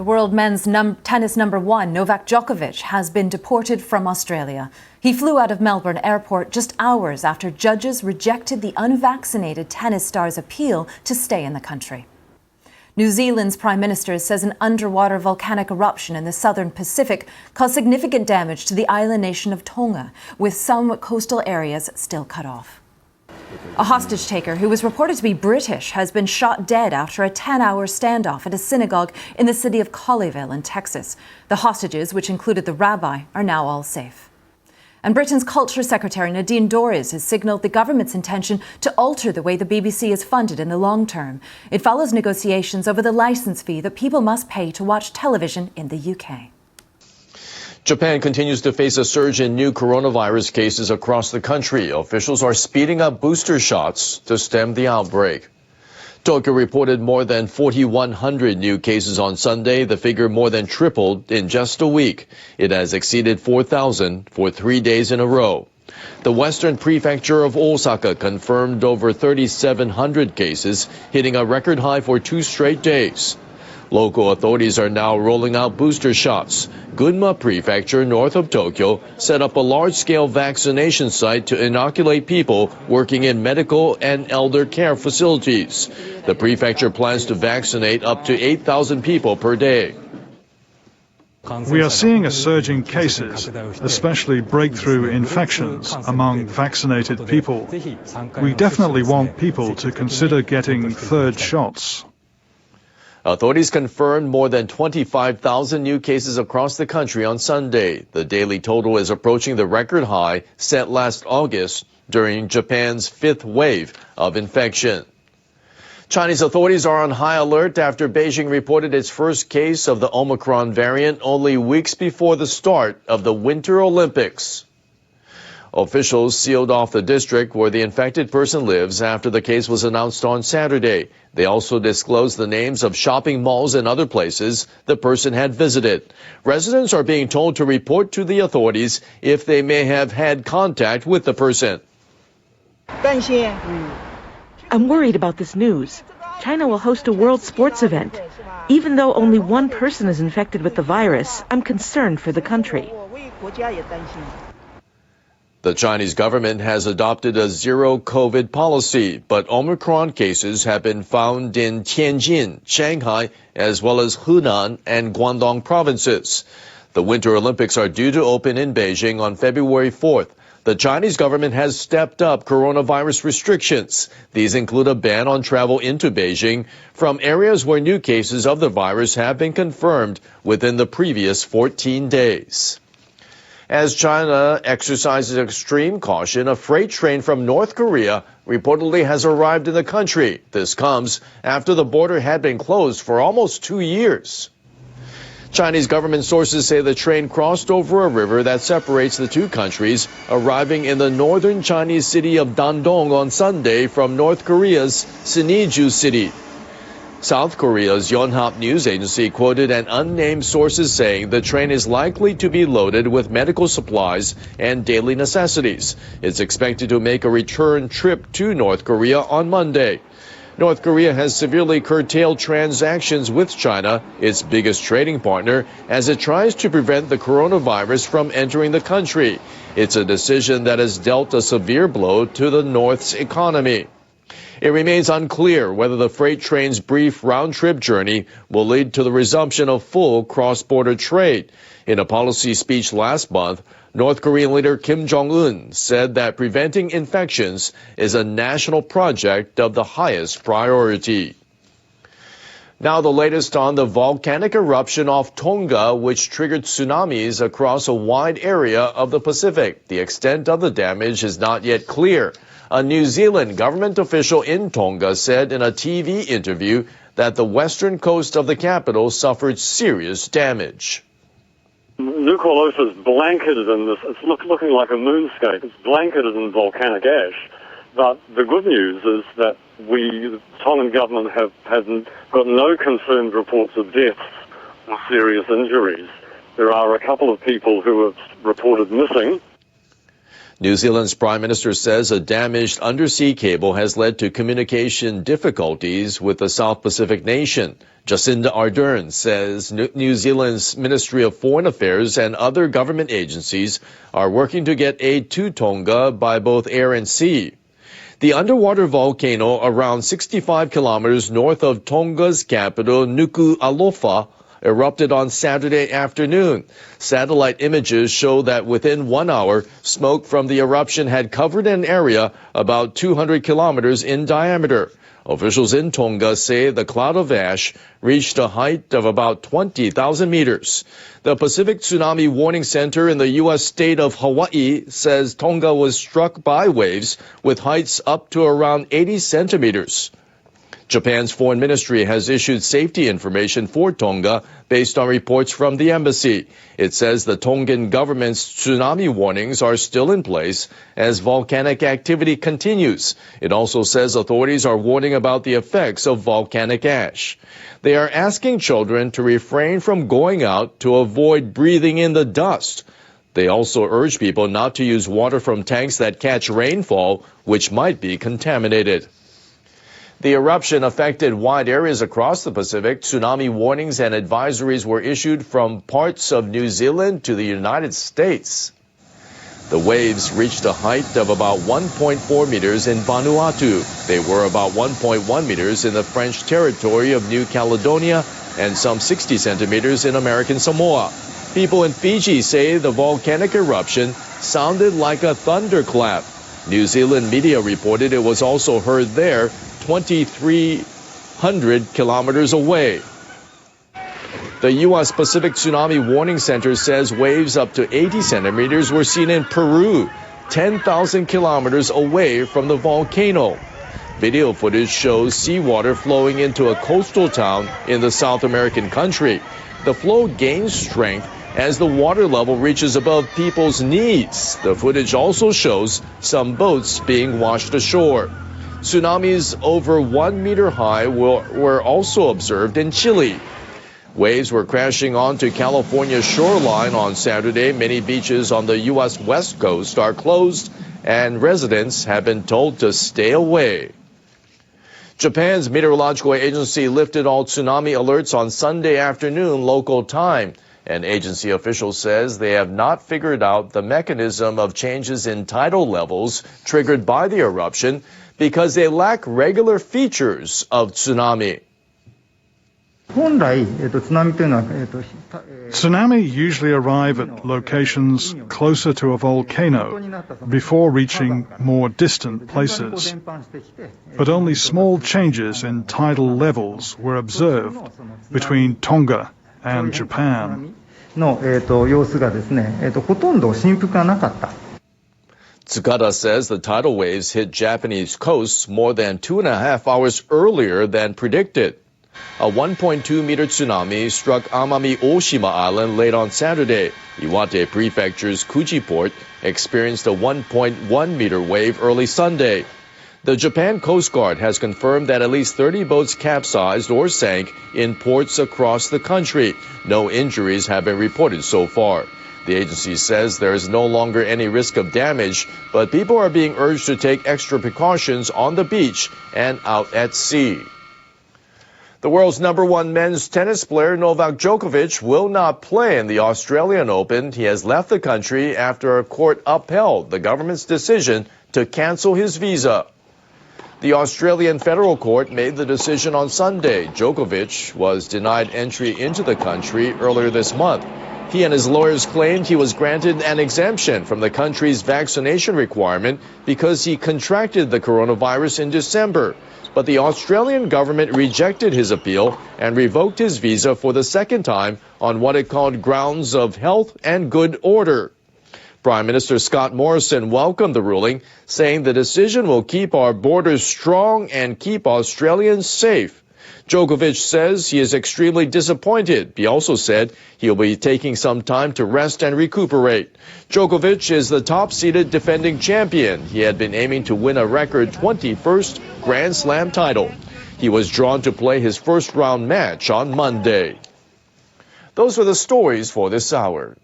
The world men's tennis number one, Novak Djokovic, has been deported from Australia. He flew out of Melbourne Airport just hours after judges rejected the unvaccinated tennis star's appeal to stay in the country. New Zealand's Prime Minister says an underwater volcanic eruption in the southern Pacific caused significant damage to the island nation of Tonga, with some coastal areas still cut off. A hostage taker who was reported to be British has been shot dead after a 10-hour standoff at a synagogue in the city of Colleyville in Texas. The hostages, which included the rabbi, are now all safe. And Britain's Culture Secretary Nadine Dorries has signalled the government's intention to alter the way the BBC is funded in the long term. It follows negotiations over the licence fee that people must pay to watch television in the UK. Japan continues to face a surge in new coronavirus cases across the country. Officials are speeding up booster shots to stem the outbreak. Tokyo reported more than 4,100 new cases on Sunday. The figure more than tripled in just a week. It has exceeded 4,000 for 3 days in a row. The Western Prefecture of Osaka confirmed over 3,700 cases, hitting a record high for 2 straight days. Local authorities are now rolling out booster shots. Gunma Prefecture, north of Tokyo, set up a large-scale vaccination site to inoculate people working in medical and elder care facilities. The prefecture plans to vaccinate up to 8,000 people per day. We are seeing a surge in cases, especially breakthrough infections among vaccinated people. We definitely want people to consider getting third shots. Authorities confirmed more than 25,000 new cases across the country on Sunday. The daily total is approaching the record high set last August during Japan's 5th wave of infection. Chinese authorities are on high alert after Beijing reported its first case of the Omicron variant only weeks before the start of the Winter Olympics. Officials sealed off the district where the infected person lives after the case was announced on Saturday. They also disclosed the names of shopping malls and other places the person had visited. Residents are being told to report to the authorities if they may have had contact with the person. I'm worried about this news. China will host a world sports event. Even though only one person is infected with the virus, I'm concerned for the country. The Chinese government has adopted a zero-COVID policy, but Omicron cases have been found in Tianjin, Shanghai, as well as Hunan and Guangdong provinces. The Winter Olympics are due to open in Beijing on February 4th. The Chinese government has stepped up coronavirus restrictions. These include a ban on travel into Beijing from areas where new cases of the virus have been confirmed within the previous 14 days. As China exercises extreme caution, a freight train from North Korea reportedly has arrived in the country. This comes after the border had been closed for almost 2 years. Chinese government sources say the train crossed over a river that separates the two countries, arriving in the northern Chinese city of Dandong on Sunday from North Korea's Siniju city. South Korea's Yonhap news agency quoted an unnamed sources saying the train is likely to be loaded with medical supplies and daily necessities. It's expected to make a return trip to North Korea on Monday. North Korea has severely curtailed transactions with China, its biggest trading partner, as it tries to prevent the coronavirus from entering the country. It's a decision that has dealt a severe blow to the North's economy. It remains unclear whether the freight train's brief round-trip journey will lead to the resumption of full cross-border trade. In a policy speech last month, North Korean leader Kim Jong-un said that preventing infections is a national project of the highest priority. Now the latest on the volcanic eruption off Tonga, which triggered tsunamis across a wide area of the Pacific. The extent of the damage is not yet clear. A New Zealand government official in Tonga said in a TV interview that the western coast of the capital suffered serious damage. Nuku'alofa is blanketed in this, it's looking like a moonscape. It's blanketed in volcanic ash. But the good news is that the Tongan government have got no confirmed reports of deaths or serious injuries. There are a couple of people who have reported missing. New Zealand's Prime Minister says a damaged undersea cable has led to communication difficulties with the South Pacific nation. Jacinda Ardern says New Zealand's Ministry of Foreign Affairs and other government agencies are working to get aid to Tonga by both air and sea. The underwater volcano around 65 kilometers north of Tonga's capital, Nuku'alofa, erupted on Saturday afternoon. Satellite images show that within 1 hour, smoke from the eruption had covered an area about 200 kilometers in diameter. Officials in Tonga say the cloud of ash reached a height of about 20,000 meters. The Pacific Tsunami Warning Center in the U.S. state of Hawaii says Tonga was struck by waves with heights up to around 80 centimeters. Japan's foreign ministry has issued safety information for Tonga based on reports from the embassy. It says the Tongan government's tsunami warnings are still in place as volcanic activity continues. It also says authorities are warning about the effects of volcanic ash. They are asking children to refrain from going out to avoid breathing in the dust. They also urge people not to use water from tanks that catch rainfall, which might be contaminated. The eruption affected wide areas across the Pacific. Tsunami warnings and advisories were issued from parts of New Zealand to the United States. The waves reached a height of about 1.4 meters in Vanuatu. They were about 1.1 meters in the French territory of New Caledonia and some 60 centimeters in American Samoa. People in Fiji say the volcanic eruption sounded like a thunderclap. New Zealand media reported it was also heard there 2,300 kilometers away. The U.S. Pacific Tsunami Warning Center says waves up to 80 centimeters were seen in Peru, 10,000 kilometers away from the volcano. Video footage shows seawater flowing into a coastal town in the South American country. The flow gains strength as the water level reaches above people's knees. The footage also shows some boats being washed ashore. Tsunamis over 1 meter high were also observed in Chile. Waves were crashing onto California's shoreline on Saturday. Many beaches on the U.S. West Coast are closed, and residents have been told to stay away. Japan's meteorological agency lifted all tsunami alerts on Sunday afternoon local time. An agency official says they have not figured out the mechanism of changes in tidal levels triggered by the eruption because they lack regular features of tsunami. Tsunami usually arrive at locations closer to a volcano before reaching more distant places. But only small changes in tidal levels were observed between Tonga and Japan. Tsukada says the tidal waves hit Japanese coasts more than 2.5 hours earlier than predicted. A 1.2-meter tsunami struck Amami Oshima Island late on Saturday. Iwate Prefecture's Kuji port experienced a 1.1-meter wave early Sunday. The Japan Coast Guard has confirmed that at least 30 boats capsized or sank in ports across the country. No injuries have been reported so far. The agency says there is no longer any risk of damage, but people are being urged to take extra precautions on the beach and out at sea. The world's #1 men's tennis player Novak Djokovic will not play in the Australian Open. He has left the country after a court upheld the government's decision to cancel his visa. The Australian Federal Court made the decision on Sunday. Djokovic was denied entry into the country earlier this month. He and his lawyers claimed he was granted an exemption from the country's vaccination requirement because he contracted the coronavirus in December. But the Australian government rejected his appeal and revoked his visa for the second time on what it called grounds of health and good order. Prime Minister Scott Morrison welcomed the ruling, saying the decision will keep our borders strong and keep Australians safe. Djokovic says he is extremely disappointed. He also said he'll be taking some time to rest and recuperate. Djokovic is the top-seeded defending champion. He had been aiming to win a record 21st Grand Slam title. He was drawn to play his first-round match on Monday. Those were the stories for this hour.